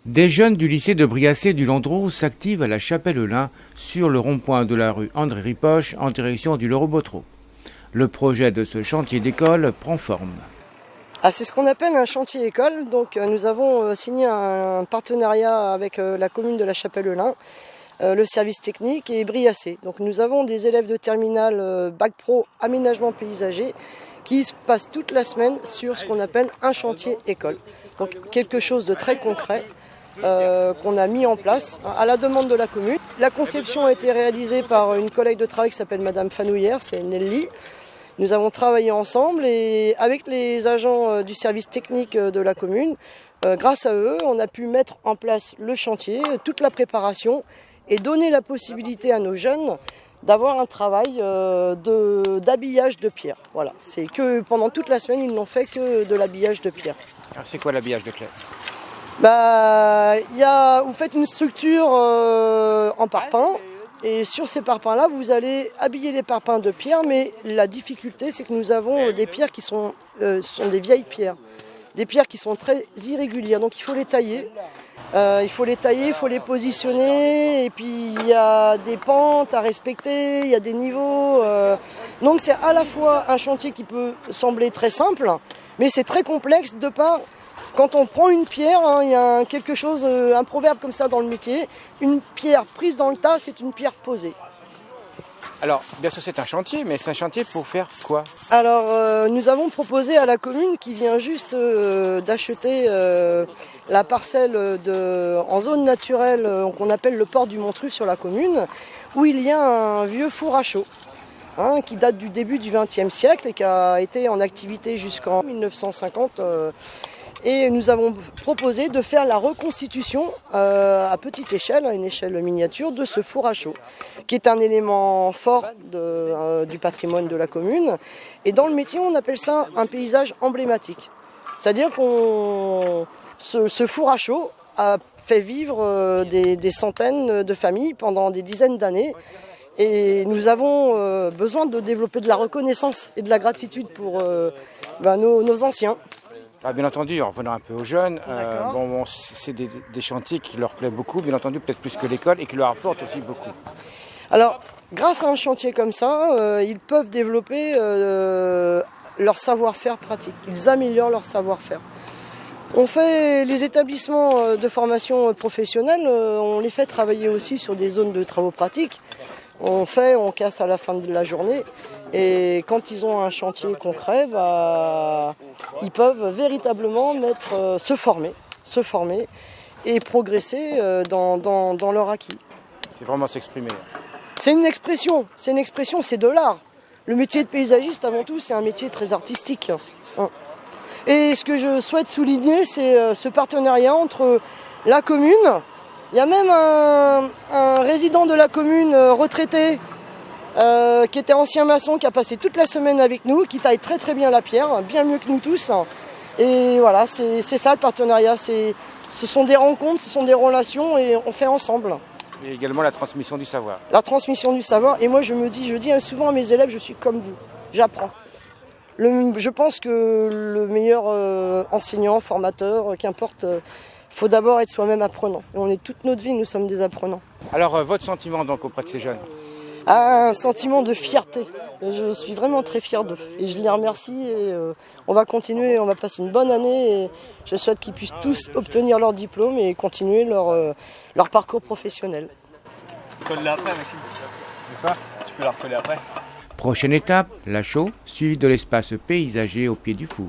Des jeunes du lycée de Briassé du Landreau s'activent à la Chapelle-Lin sur le rond-point de la rue André Ripoche en direction du Lorobotro. Le projet de ce chantier d'école prend forme. C'est ce qu'on appelle un chantier école. Donc, nous avons signé un partenariat avec la commune de la Chapelle-Lin, le service technique et Briassé. Donc, nous avons des élèves de terminale Bac Pro aménagement paysager qui se passent toute la semaine sur ce qu'on appelle un chantier école. Donc quelque chose de très concret qu'on a mis en place à la demande de la commune. La conception a été réalisée par une collègue de travail qui s'appelle Madame Fanouillère, c'est Nelly. Nous avons travaillé ensemble et avec les agents du service technique de la commune, grâce à eux, on a pu mettre en place le chantier, toute la préparation et donner la possibilité à nos jeunes d'avoir un travail d'habillage de pierre. Voilà, c'est que pendant toute la semaine, ils n'ont fait que de l'habillage de pierre. Alors c'est quoi l'habillage de pierre ? Vous faites une structure en parpaing et sur ces parpaings-là, vous allez habiller les parpaings de pierre, mais la difficulté, c'est que nous avons des pierres qui sont des vieilles pierres, des pierres qui sont très irrégulières, donc il faut les tailler. Il faut les positionner, et puis il y a des pentes à respecter, il y a des niveaux. Donc c'est à la fois un chantier qui peut sembler très simple, mais c'est très complexe de par, quand on prend une pierre, il y a quelque chose, un proverbe comme ça dans le métier, une pierre prise dans le tas, c'est une pierre posée. Alors, bien sûr, c'est un chantier, mais c'est un chantier pour faire quoi ? Alors, nous avons proposé à la commune qui vient juste d'acheter la parcelle en zone naturelle qu'on appelle le port du Montrue sur la commune, où il y a un vieux four à chaux qui date du début du XXe siècle et qui a été en activité jusqu'en 1950. Et nous avons proposé de faire la reconstitution à petite échelle, à une échelle miniature, de ce four à chaux, qui est un élément fort du patrimoine de la commune. Et dans le métier, on appelle ça un paysage emblématique. C'est-à-dire que ce four à chaux a fait vivre des centaines de familles pendant des dizaines d'années. Et nous avons besoin de développer de la reconnaissance et de la gratitude pour nos anciens. Alors, bien entendu, en revenant un peu aux jeunes, c'est des chantiers qui leur plaisent beaucoup, bien entendu, peut-être plus que l'école, et qui leur apportent aussi beaucoup. Alors, grâce à un chantier comme ça, ils peuvent développer leur savoir-faire pratique. Ils améliorent leur savoir-faire. On fait les établissements de formation professionnelle, on les fait travailler aussi sur des zones de travaux pratiques. On casse à la fin de la journée. Et quand ils ont un chantier concret, ils peuvent véritablement se former et progresser dans leur acquis. C'est vraiment s'exprimer. C'est une expression, c'est de l'art. Le métier de paysagiste, avant tout, c'est un métier très artistique. Et ce que je souhaite souligner, c'est ce partenariat entre la commune. Il y a même un résident de la commune retraité qui était ancien maçon, qui a passé toute la semaine avec nous, qui taille très très bien la pierre, bien mieux que nous tous. Et voilà, c'est ça le partenariat. Ce sont des rencontres, ce sont des relations et on fait ensemble. Et également la transmission du savoir. La transmission du savoir. Et moi je dis souvent à mes élèves, je suis comme vous, j'apprends. Je pense que le meilleur enseignant, formateur, qu'importe, il faut d'abord être soi-même apprenant. Et on est toute notre vie, nous sommes des apprenants. Alors votre sentiment donc auprès de ces jeunes ? Un sentiment de fierté. Je suis vraiment très fière d'eux. Et je les remercie. Et on va continuer, on va passer une bonne année. Et je souhaite qu'ils puissent tous obtenir leur diplôme et continuer leur parcours professionnel. Tu peux le coller après, Maxime. Tu peux la recoller après. Prochaine étape, la chaux, suivie de l'espace paysager au pied du four.